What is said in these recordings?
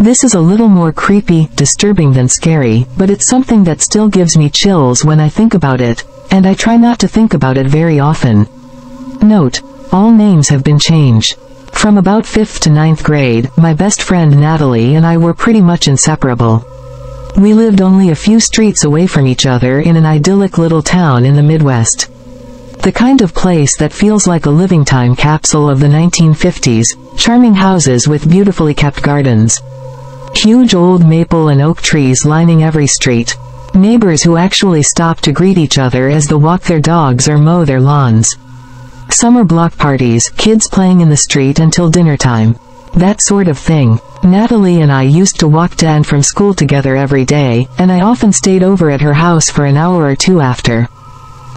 This is a little more creepy, disturbing than scary, but it's something that still gives me chills when I think about it, and I try not to think about it very often. Note: all names have been changed. From about 5th to 9th grade, my best friend Natalie and I were pretty much inseparable. We lived only a few streets away from each other in an idyllic little town in the Midwest. The kind of place that feels like a living time capsule of the 1950s, charming houses with beautifully kept gardens. Huge old maple and oak trees lining every street. Neighbors who actually stop to greet each other as they walk their dogs or mow their lawns. Summer block parties, kids playing in the street until dinner time. That sort of thing. Natalie and I used to walk to and from school together every day, and I often stayed over at her house for an hour or two after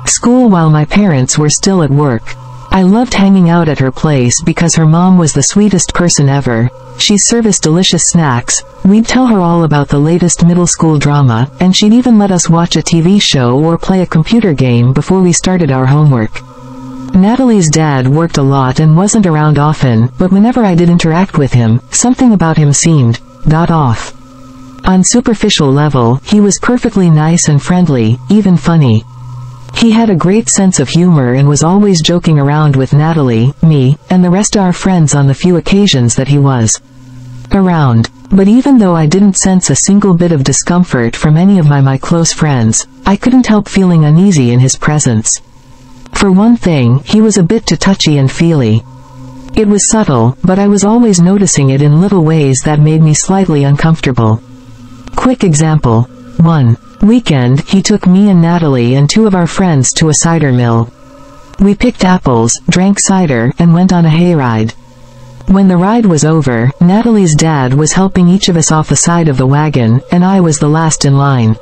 school while my parents were still at work. I loved hanging out at her place because her mom was the sweetest person ever. She'd serve us delicious snacks, we'd tell her all about the latest middle school drama, and she'd even let us watch a TV show or play a computer game before we started our homework. Natalie's dad worked a lot and wasn't around often, but whenever I did interact with him, something about him seemed off. On superficial level, he was perfectly nice and friendly, even funny. He had a great sense of humor and was always joking around with Natalie, me, and the rest of our friends on the few occasions that he was around. But even though I didn't sense a single bit of discomfort from any of my close friends, I couldn't help feeling uneasy in his presence. For one thing, he was a bit too touchy and feely. It was subtle, but I was always noticing it in little ways that made me slightly uncomfortable. Quick example. 1 weekend, he took me and Natalie and 2 of our friends to a cider mill. We picked apples, drank cider, and went on a hayride. When the ride was over, Natalie's dad was helping each of us off the side of the wagon, and I was the last in line.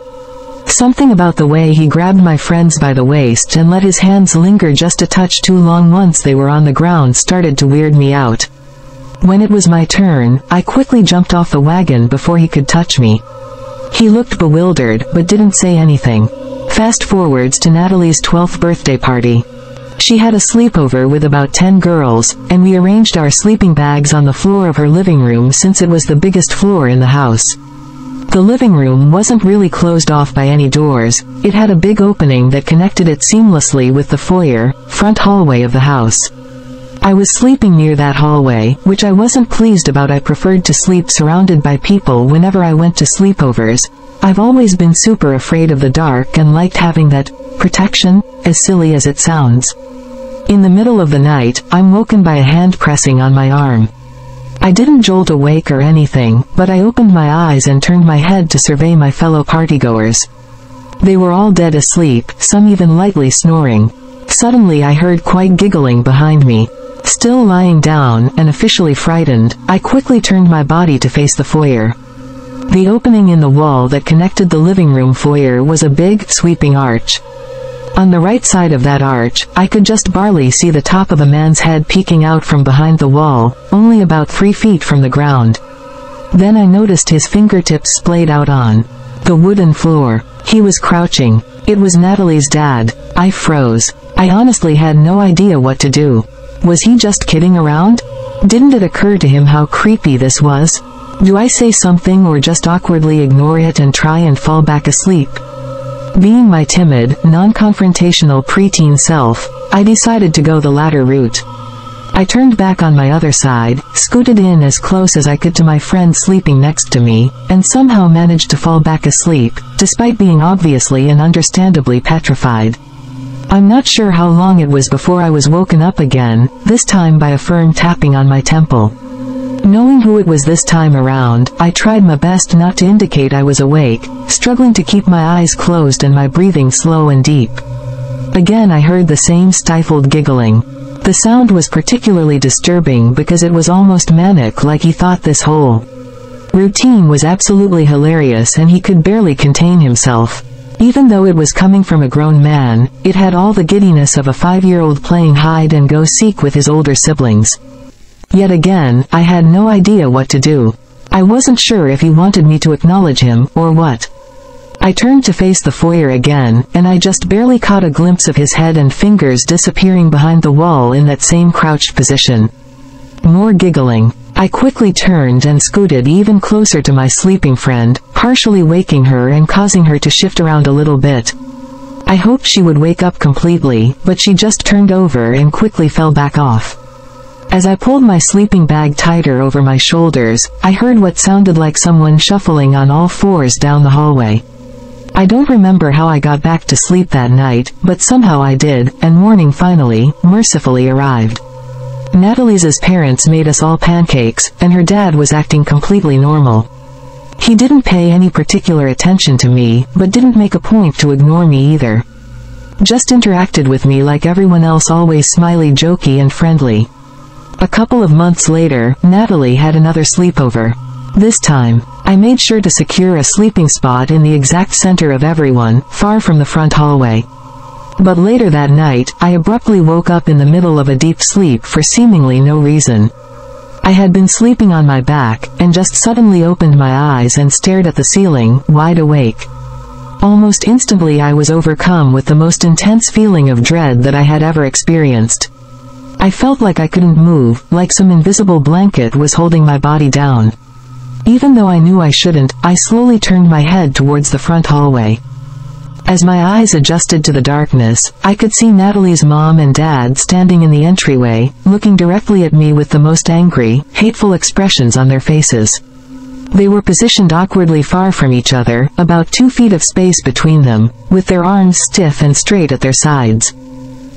Something about the way he grabbed my friends by the waist and let his hands linger just a touch too long once they were on the ground started to weird me out. When it was my turn, I quickly jumped off the wagon before he could touch me. He looked bewildered, but didn't say anything. Fast forwards to Natalie's 12th birthday party. She had a sleepover with about 10 girls, and we arranged our sleeping bags on the floor of her living room since it was the biggest floor in the house. The living room wasn't really closed off by any doors, it had a big opening that connected it seamlessly with the foyer, front hallway of the house. I was sleeping near that hallway, which I wasn't pleased about. I preferred to sleep surrounded by people whenever I went to sleepovers. I've always been super afraid of the dark and liked having that protection, as silly as it sounds. In the middle of the night, I'm woken by a hand pressing on my arm. I didn't jolt awake or anything, but I opened my eyes and turned my head to survey my fellow partygoers. They were all dead asleep, some even lightly snoring. Suddenly I heard quite giggling behind me. Still lying down, and officially frightened, I quickly turned my body to face the foyer. The opening in the wall that connected the living room foyer was a big, sweeping arch. On the right side of that arch, I could just barely see the top of a man's head peeking out from behind the wall, only about 3 feet from the ground. Then I noticed his fingertips splayed out on the wooden floor. He was crouching. It was Natalie's dad. I froze. I honestly had no idea what to do. Was he just kidding around? Didn't it occur to him how creepy this was? Do I say something or just awkwardly ignore it and try and fall back asleep? Being my timid, non-confrontational preteen self, I decided to go the latter route. I turned back on my other side, scooted in as close as I could to my friend sleeping next to me, and somehow managed to fall back asleep, despite being obviously and understandably petrified. I'm not sure how long it was before I was woken up again, this time by a firm tapping on my temple. Knowing who it was this time around, I tried my best not to indicate I was awake, struggling to keep my eyes closed and my breathing slow and deep. Again I heard the same stifled giggling. The sound was particularly disturbing because it was almost manic, like he thought this whole routine was absolutely hilarious and he could barely contain himself. Even though it was coming from a grown man, it had all the giddiness of a 5-year-old playing hide-and-go-seek with his older siblings. Yet again, I had no idea what to do. I wasn't sure if he wanted me to acknowledge him, or what. I turned to face the foyer again, and I just barely caught a glimpse of his head and fingers disappearing behind the wall in that same crouched position. More giggling. I quickly turned and scooted even closer to my sleeping friend, partially waking her and causing her to shift around a little bit. I hoped she would wake up completely, but she just turned over and quickly fell back off. As I pulled my sleeping bag tighter over my shoulders, I heard what sounded like someone shuffling on all fours down the hallway. I don't remember how I got back to sleep that night, but somehow I did, and morning finally, mercifully arrived. Natalie's parents made us all pancakes, and her dad was acting completely normal. He didn't pay any particular attention to me, but didn't make a point to ignore me either. Just interacted with me like everyone else, always smiley, jokey and friendly. A couple of months later, Natalie had another sleepover. This time, I made sure to secure a sleeping spot in the exact center of everyone, far from the front hallway. But later that night, I abruptly woke up in the middle of a deep sleep for seemingly no reason. I had been sleeping on my back, and just suddenly opened my eyes and stared at the ceiling, wide awake. Almost instantly I was overcome with the most intense feeling of dread that I had ever experienced. I felt like I couldn't move, like some invisible blanket was holding my body down. Even though I knew I shouldn't, I slowly turned my head towards the front hallway. As my eyes adjusted to the darkness, I could see Natalie's mom and dad standing in the entryway, looking directly at me with the most angry, hateful expressions on their faces. They were positioned awkwardly far from each other, about 2 feet of space between them, with their arms stiff and straight at their sides.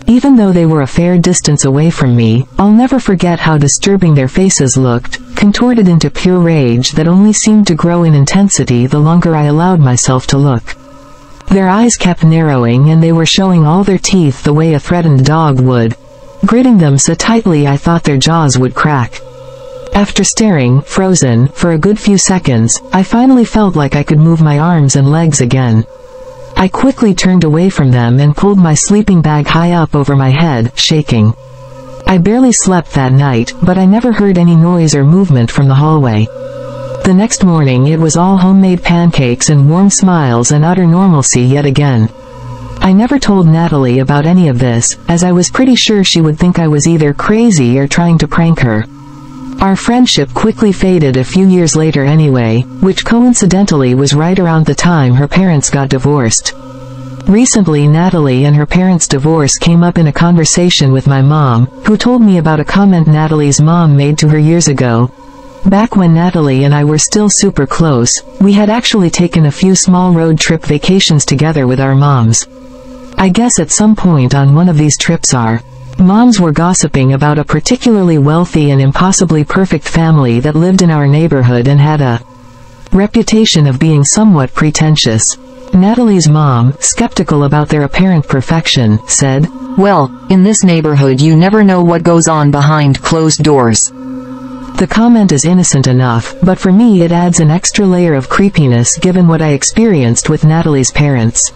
Even though they were a fair distance away from me, I'll never forget how disturbing their faces looked, contorted into pure rage that only seemed to grow in intensity the longer I allowed myself to look. Their eyes kept narrowing and they were showing all their teeth the way a threatened dog would, gritting them so tightly I thought their jaws would crack. After staring, frozen, for a good few seconds, I finally felt like I could move my arms and legs again. I quickly turned away from them and pulled my sleeping bag high up over my head, shaking. I barely slept that night, but I never heard any noise or movement from the hallway. The next morning it was all homemade pancakes and warm smiles and utter normalcy yet again. I never told Natalie about any of this, as I was pretty sure she would think I was either crazy or trying to prank her. Our friendship quickly faded a few years later anyway, which coincidentally was right around the time her parents got divorced. Recently Natalie and her parents' divorce came up in a conversation with my mom, who told me about a comment Natalie's mom made to her years ago. Back when Natalie and I were still super close, we had actually taken a few small road trip vacations together with our moms. I guess at some point on one of these trips our moms were gossiping about a particularly wealthy and impossibly perfect family that lived in our neighborhood and had a reputation of being somewhat pretentious. Natalie's mom, skeptical about their apparent perfection, said, "Well, in this neighborhood you never know what goes on behind closed doors." The comment is innocent enough, but for me it adds an extra layer of creepiness given what I experienced with Natalie's parents.